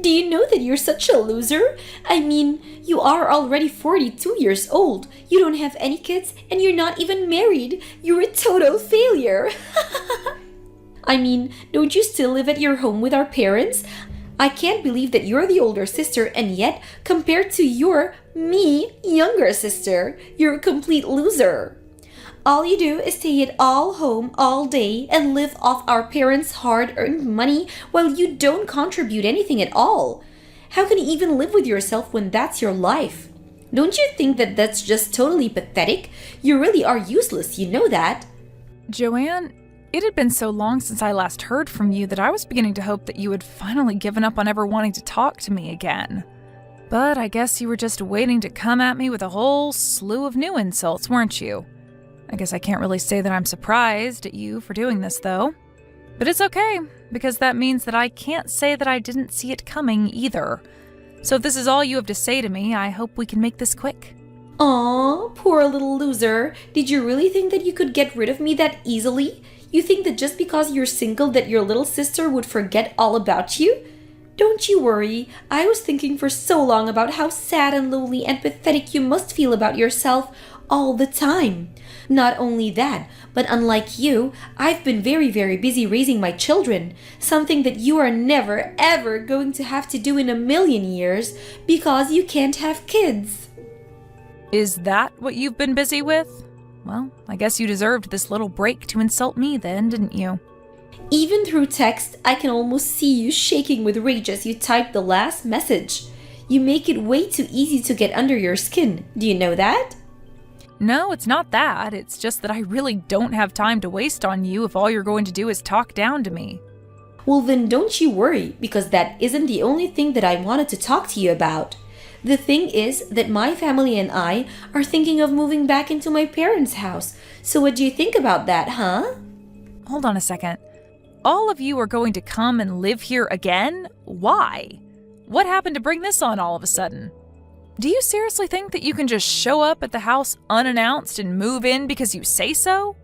Do you know that you're such a loser? I mean, you are already 42 years old. You don't have any kids and you're not even married. You're a total failure. I mean, don't you still live at your home with our parents? I can't believe that you're the older sister and yet, compared to your, me, younger sister, you're a complete loser. All you do is stay at all home all day and live off our parents' hard-earned money while you don't contribute anything at all. How can you even live with yourself when that's your life? Don't you think that that's just totally pathetic? You really are useless, you know that. Joanne, it had been so long since I last heard from you that I was beginning to hope that you had finally given up on ever wanting to talk to me again. But I guess you were just waiting to come at me with a whole slew of new insults, weren't you? I guess I can't really say that I'm surprised at you for doing this, though. But it's okay, because that means that I can't say that I didn't see it coming either. So if this is all you have to say to me, I hope we can make this quick. Aw, poor little loser. Did you really think that you could get rid of me that easily? You think that just because you're single that your little sister would forget all about you? Don't you worry. I was thinking for so long about how sad and lonely and pathetic you must feel about yourself all the time. Not only that, but unlike you, I've been very, very busy raising my children, something that you are never, ever going to have to do in a million years because you can't have kids. Is that what you've been busy with? Well, I guess you deserved this little break to insult me then, didn't you? Even through text, I can almost see you shaking with rage as you type the last message. You make it way too easy to get under your skin. Do you know that? No, it's not that. It's just that I really don't have time to waste on you if all you're going to do is talk down to me. Well, then don't you worry, because that isn't the only thing that I wanted to talk to you about. The thing is that my family and I are thinking of moving back into my parents' house. So what do you think about that, huh? Hold on a second. All of you are going to come and live here again? Why? What happened to bring this on all of a sudden? Do you seriously think that you can just show up at the house unannounced and move in because you say so?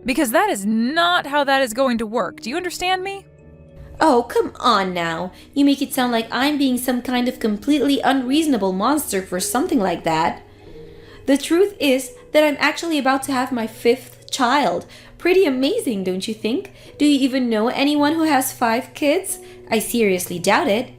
Because that is not how that is going to work. Do you understand me? Oh, come on now. You make it sound like I'm being some kind of completely unreasonable monster for something like that. The truth is that I'm actually about to have my 5th child. Pretty amazing, don't you think? Do you even know anyone who has 5 kids? I seriously doubt it.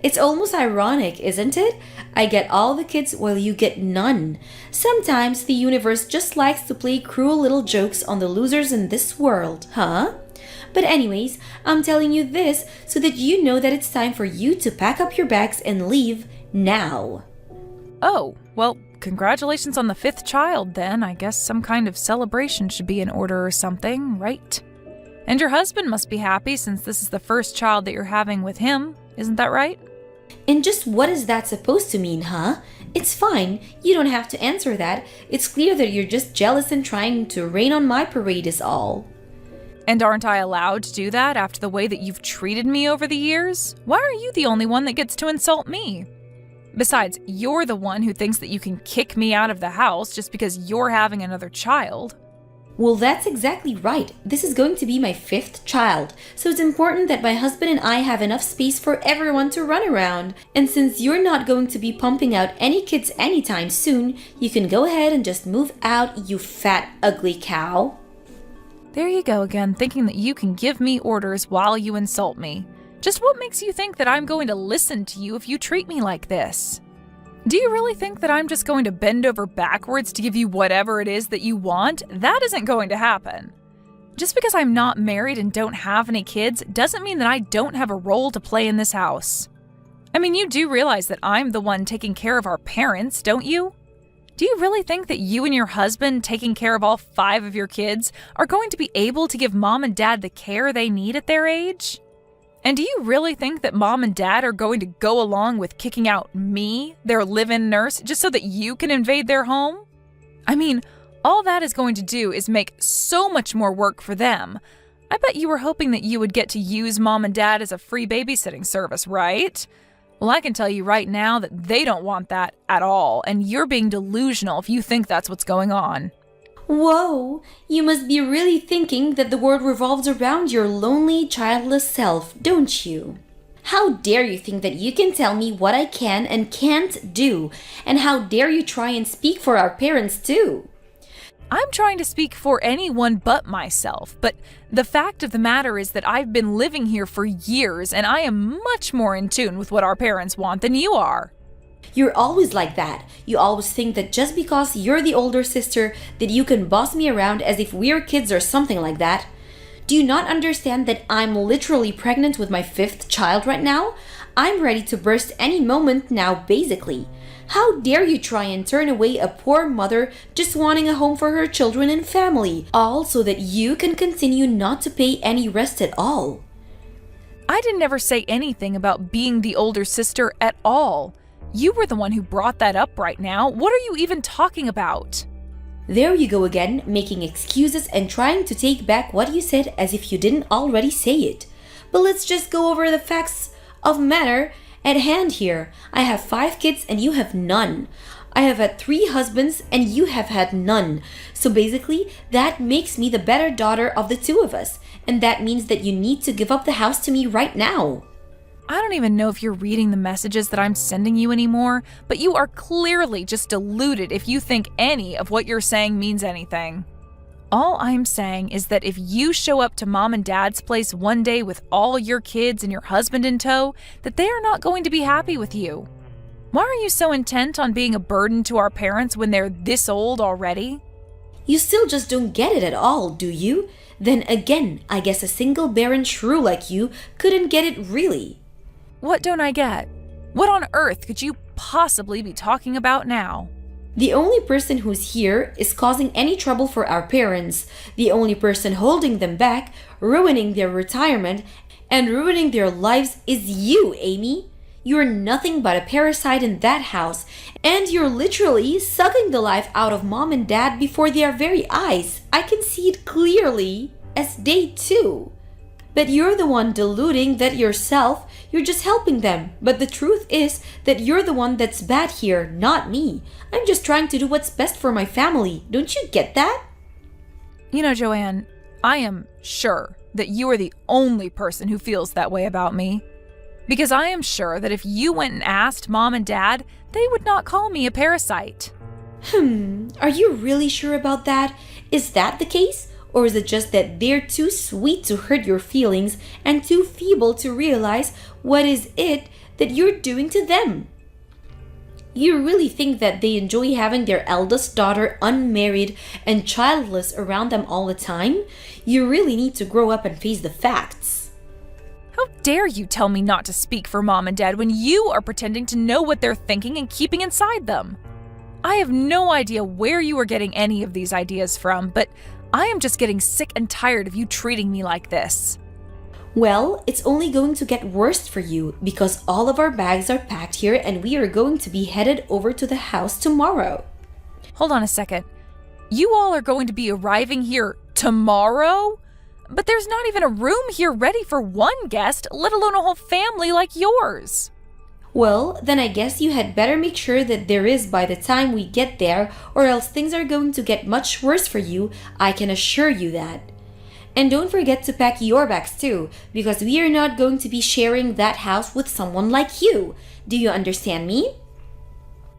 It's almost ironic, isn't it? I get all the kids while you get none. Sometimes the universe just likes to play cruel little jokes on the losers in this world, huh? But anyways, I'm telling you this so that you know that it's time for you to pack up your bags and leave now. Oh, well, congratulations on the 5th child then. I guess some kind of celebration should be in order or something, right? And your husband must be happy since this is the first child that you're having with him. Isn't that right? And just what is that supposed to mean, huh? It's fine. You don't have to answer that. It's clear that you're just jealous and trying to rain on my parade is all. And aren't I allowed to do that after the way that you've treated me over the years? Why are you the only one that gets to insult me? Besides, you're the one who thinks that you can kick me out of the house just because you're having another child. Well, that's exactly right. This is going to be my 5th child, so it's important that my husband and I have enough space for everyone to run around. And since you're not going to be pumping out any kids anytime soon, you can go ahead and just move out, you fat, ugly cow. There you go again, thinking that you can give me orders while you insult me. Just what makes you think that I'm going to listen to you if you treat me like this? Do you really think that I'm just going to bend over backwards to give you whatever it is that you want? That isn't going to happen. Just because I'm not married and don't have any kids doesn't mean that I don't have a role to play in this house. I mean, you do realize that I'm the one taking care of our parents, don't you? Do you really think that you and your husband taking care of all 5 of your kids are going to be able to give mom and dad the care they need at their age? And do you really think that mom and dad are going to go along with kicking out me, their live-in nurse, just so that you can invade their home? I mean, all that is going to do is make so much more work for them. I bet you were hoping that you would get to use mom and dad as a free babysitting service, right? Well, I can tell you right now that they don't want that at all, and you're being delusional if you think that's what's going on. Whoa, you must be really thinking that the world revolves around your lonely, childless self, don't you? How dare you think that you can tell me what I can and can't do? And how dare you try and speak for our parents too? I'm trying to speak for anyone but myself, but the fact of the matter is that I've been living here for years and I am much more in tune with what our parents want than you are. You're always like that. You always think that just because you're the older sister that you can boss me around as if we're kids or something like that. Do you not understand that I'm literally pregnant with my 5th child right now? I'm ready to burst any moment now, basically. How dare you try and turn away a poor mother just wanting a home for her children and family, all so that you can continue not to pay any rest at all? I didn't ever say anything about being the older sister at all. You were the one who brought that up right now. What are you even talking about? There you go again, making excuses and trying to take back what you said as if you didn't already say it. But let's just go over the facts of matter at hand here. I have 5 kids and you have none. I have had 3 husbands and you have had none. So basically, that makes me the better daughter of the 2 of us. And that means that you need to give up the house to me right now. I don't even know if you're reading the messages that I'm sending you anymore, but you are clearly just deluded if you think any of what you're saying means anything. All I'm saying is that if you show up to mom and dad's place one day with all your kids and your husband in tow, that they are not going to be happy with you. Why are you so intent on being a burden to our parents when they're this old already? You still just don't get it at all, do you? Then again, I guess a single barren shrew like you couldn't get it really. What don't I get? What on earth could you possibly be talking about now? The only person who's here is causing any trouble for our parents. The only person holding them back, ruining their retirement, and ruining their lives is you, Amy. You're nothing but a parasite in that house, and you're literally sucking the life out of mom and dad before their very eyes. I can see it clearly as they too. But you're the one deluding that yourself. You're just helping them. But the truth is that you're the one that's bad here, not me. I'm just trying to do what's best for my family. Don't you get that? You know, Joanne, I am sure that you are the only person who feels that way about me. Because I am sure that if you went and asked mom and dad, they would not call me a parasite. Are you really sure about that? Is that the case? Or is it just that they're too sweet to hurt your feelings and too feeble to realize what is it that you're doing to them? You really think that they enjoy having their eldest daughter unmarried and childless around them all the time? You really need to grow up and face the facts. How dare you tell me not to speak for mom and dad when you are pretending to know what they're thinking and keeping inside them? I have no idea where you are getting any of these ideas from, but I am just getting sick and tired of you treating me like this. Well, it's only going to get worse for you because all of our bags are packed here and we are going to be headed over to the house tomorrow. Hold on a second. You all are going to be arriving here tomorrow? But there's not even a room here ready for one guest, let alone a whole family like yours. Well, then I guess you had better make sure that there is by the time we get there, or else things are going to get much worse for you, I can assure you that. And don't forget to pack your bags too, because we are not going to be sharing that house with someone like you. Do you understand me?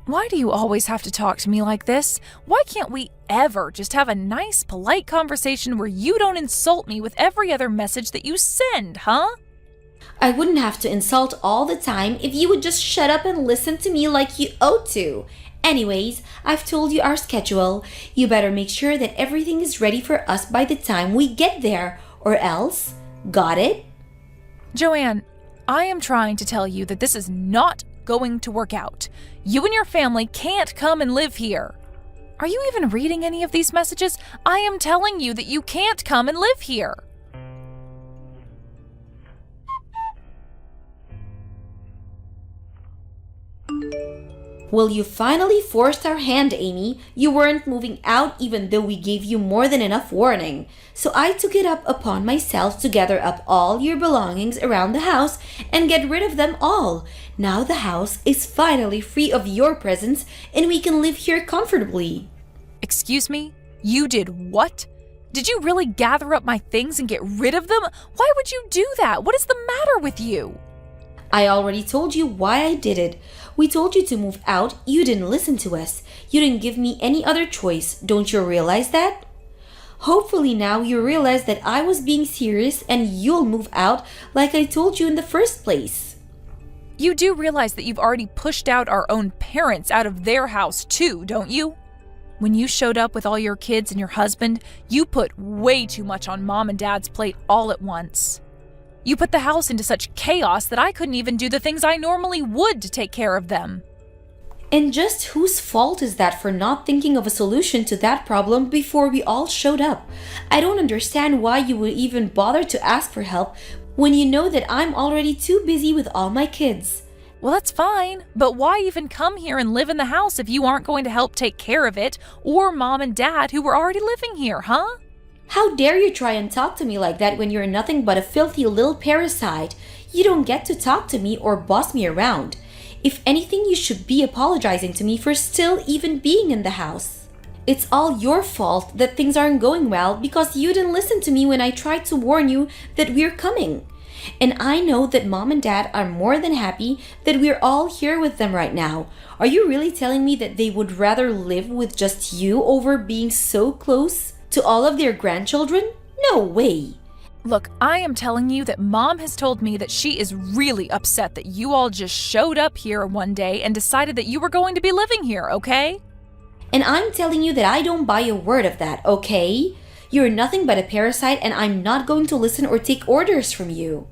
Why do you always have to talk to me like this? Why can't we ever just have a nice, polite conversation where you don't insult me with every other message that you send, huh? I wouldn't have to insult all the time if you would just shut up and listen to me like you ought to. Anyways, I've told you our schedule. You better make sure that everything is ready for us by the time we get there, or else. Got it? Joanne, I am trying to tell you that this is not going to work out. You and your family can't come and live here. Are you even reading any of these messages? I am telling you that you can't come and live here. Well, you finally forced our hand, Amy. You weren't moving out even though we gave you more than enough warning. So I took it up upon myself to gather up all your belongings around the house and get rid of them all. Now the house is finally free of your presence and we can live here comfortably. Excuse me? You did what? Did you really gather up my things and get rid of them? Why would you do that? What is the matter with you? I already told you why I did it. We told you to move out. You didn't listen to us. You didn't give me any other choice. Don't you realize that? Hopefully now you realize that I was being serious and you'll move out like I told you in the first place. You do realize that you've already pushed out our own parents out of their house too, don't you? When you showed up with all your kids and your husband, you put way too much on Mom and Dad's plate all at once. You put the house into such chaos that I couldn't even do the things I normally would to take care of them. And just whose fault is that for not thinking of a solution to that problem before we all showed up? I don't understand why you would even bother to ask for help when you know that I'm already too busy with all my kids. Well, that's fine, but why even come here and live in the house if you aren't going to help take care of it, or Mom and Dad who were already living here, huh? How dare you try and talk to me like that when you're nothing but a filthy little parasite? You don't get to talk to me or boss me around. If anything, you should be apologizing to me for still even being in the house. It's all your fault that things aren't going well because you didn't listen to me when I tried to warn you that we're coming. And I know that Mom and Dad are more than happy that we're all here with them right now. Are you really telling me that they would rather live with just you over being so close to all of their grandchildren? No way. Look, I am telling you that Mom has told me that she is really upset that you all just showed up here one day and decided that you were going to be living here, okay? And I'm telling you that I don't buy a word of that, okay? You're nothing but a parasite and I'm not going to listen or take orders from you.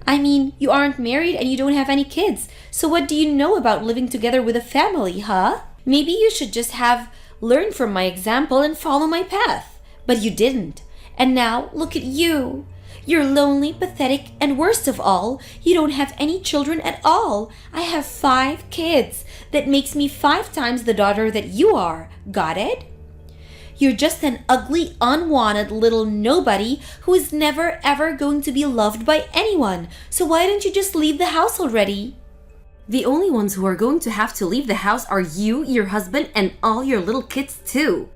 I mean, you aren't married and you don't have any kids, so what do you know about living together with a family, huh? Maybe you should just have learned from my example and follow my path. But you didn't. And now, look at you. You're lonely, pathetic, and worst of all, you don't have any children at all. I have 5 kids. That makes me 5 times the daughter that you are. Got it? You're just an ugly, unwanted little nobody who is never ever going to be loved by anyone. So why don't you just leave the house already? The only ones who are going to have to leave the house are you, your husband, and all your little kids too.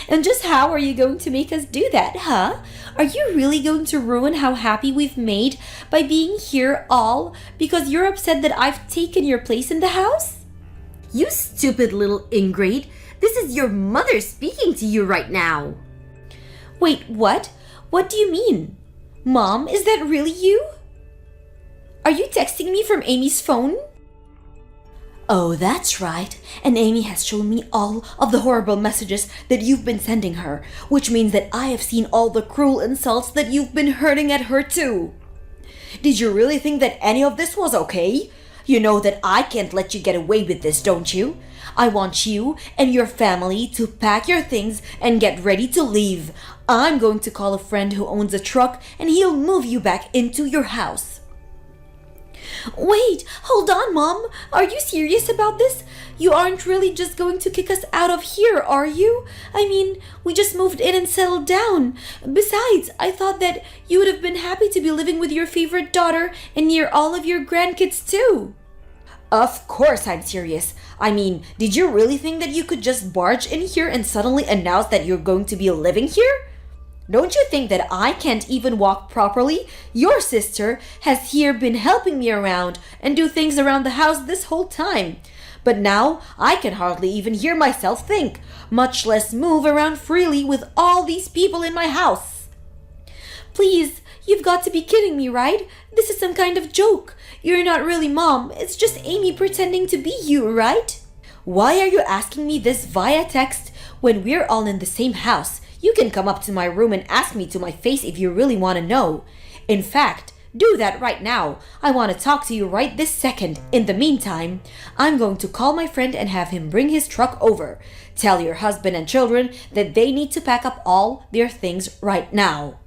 And just how are you going to make us do that, huh? Are you really going to ruin how happy we've made by being here all because you're upset that I've taken your place in the house? You stupid little ingrate. This is your mother speaking to you right now. Wait, what? What do you mean? Mom, is that really you? Are you texting me from Amy's phone? Oh, that's right. And Amy has shown me all of the horrible messages that you've been sending her, which means that I have seen all the cruel insults that you've been hurting at her too. Did you really think that any of this was okay? You know that I can't let you get away with this, don't you? I want you and your family to pack your things and get ready to leave. I'm going to call a friend who owns a truck and he'll move you back into your house. Wait, hold on, Mom. Are you serious about this? You aren't really just going to kick us out of here, are you? I mean, we just moved in and settled down. Besides, I thought that you would have been happy to be living with your favorite daughter and near all of your grandkids too. Of course I'm serious. I mean, did you really think that you could just barge in here and suddenly announce that you're going to be living here? Don't you think that I can't even walk properly? Your sister has here been helping me around and do things around the house this whole time. But now I can hardly even hear myself think, much less move around freely with all these people in my house. Please, you've got to be kidding me, right? This is some kind of joke. You're not really Mom. It's just Amy pretending to be you, right? Why are you asking me this via text when we're all in the same house? You can come up to my room and ask me to my face if you really want to know. In fact, do that right now. I want to talk to you right this second. In the meantime, I'm going to call my friend and have him bring his truck over. Tell your husband and children that they need to pack up all their things right now.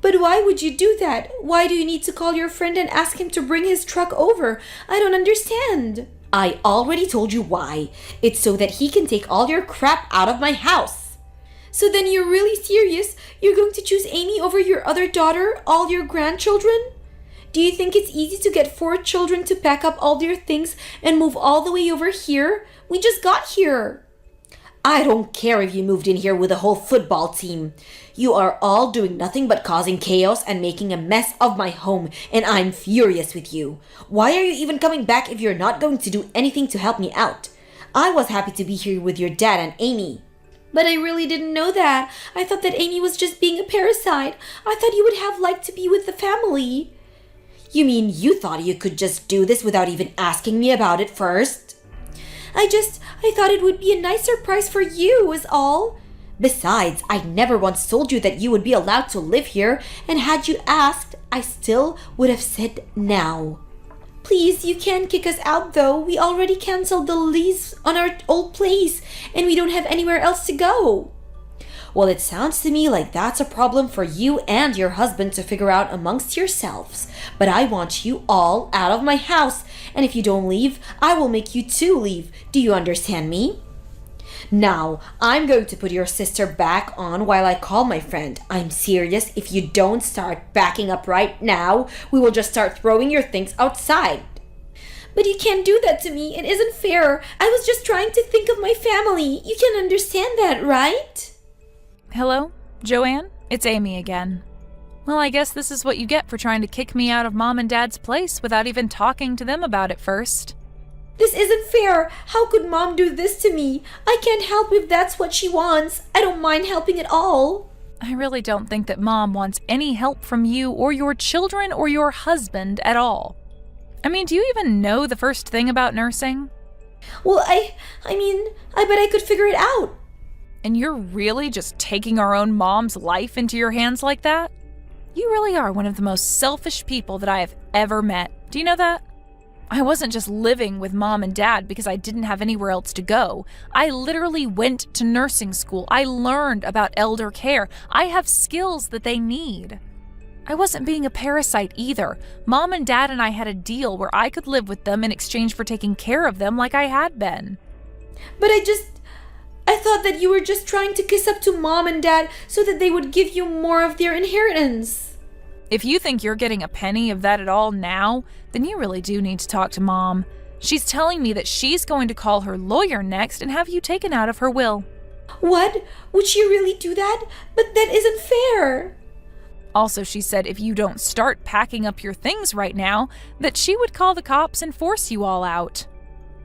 But why would you do that? Why do you need to call your friend and ask him to bring his truck over? I don't understand. I already told you why. It's so that he can take all your crap out of my house. So then you're really serious? You're going to choose Amy over your other daughter, all your grandchildren? Do you think it's easy to get 4 children to pack up all their things and move all the way over here? We just got here. I don't care if you moved in here with a whole football team. You are all doing nothing but causing chaos and making a mess of my home, and I'm furious with you. Why are you even coming back if you're not going to do anything to help me out? I was happy to be here with your dad and Amy. But I really didn't know that. I thought that Amy was just being a parasite. I thought you would have liked to be with the family. You mean you thought you could just do this without even asking me about it first? I thought it would be a nice surprise for you, is all. Besides, I never once told you that you would be allowed to live here, and had you asked, I still would have said now. Please, you can't kick us out though. We already canceled the lease on our old place, and we don't have anywhere else to go. Well, it sounds to me like that's a problem for you and your husband to figure out amongst yourselves. But I want you all out of my house, and if you don't leave, I will make you two leave. Do you understand me? Now, I'm going to put your sister back on while I call my friend. I'm serious. If you don't start backing up right now, we will just start throwing your things outside. But you can't do that to me. It isn't fair. I was just trying to think of my family. You can understand that, right? Hello, Joanne? It's Amy again. Well, I guess this is what you get for trying to kick me out of Mom and Dad's place without even talking to them about it first. This isn't fair. How could Mom do this to me? I can't help if that's what she wants. I don't mind helping at all. I really don't think that Mom wants any help from you or your children or your husband at all. I mean, do you even know the first thing about nursing? Well, I bet I could figure it out. And you're really just taking our own mom's life into your hands like that? You really are one of the most selfish people that I have ever met. Do you know that? I wasn't just living with Mom and Dad because I didn't have anywhere else to go. I literally went to nursing school. I learned about elder care. I have skills that they need. I wasn't being a parasite either. Mom and Dad and I had a deal where I could live with them in exchange for taking care of them like I had been. But I thought that you were just trying to kiss up to Mom and Dad so that they would give you more of their inheritance. If you think you're getting a penny of that at all now, then you really do need to talk to Mom. She's telling me that she's going to call her lawyer next and have you taken out of her will. What? Would she really do that? But that isn't fair. Also, she said if you don't start packing up your things right now, that she would call the cops and force you all out.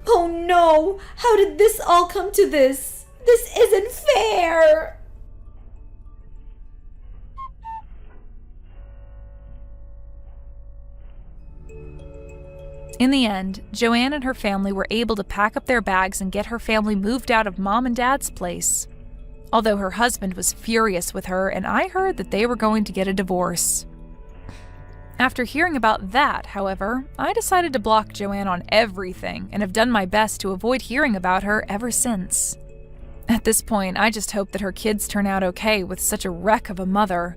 Oh no! How did this all come to this? This isn't fair! In the end, Joanne and her family were able to pack up their bags and get her family moved out of Mom and Dad's place. Although her husband was furious with her, and I heard that they were going to get a divorce. After hearing about that, however, I decided to block Joanne on everything and have done my best to avoid hearing about her ever since. At this point, I just hope that her kids turn out okay with such a wreck of a mother.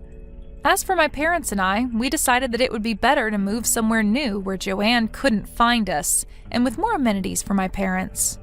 As for my parents and I, we decided that it would be better to move somewhere new where Joanne couldn't find us, and with more amenities for my parents.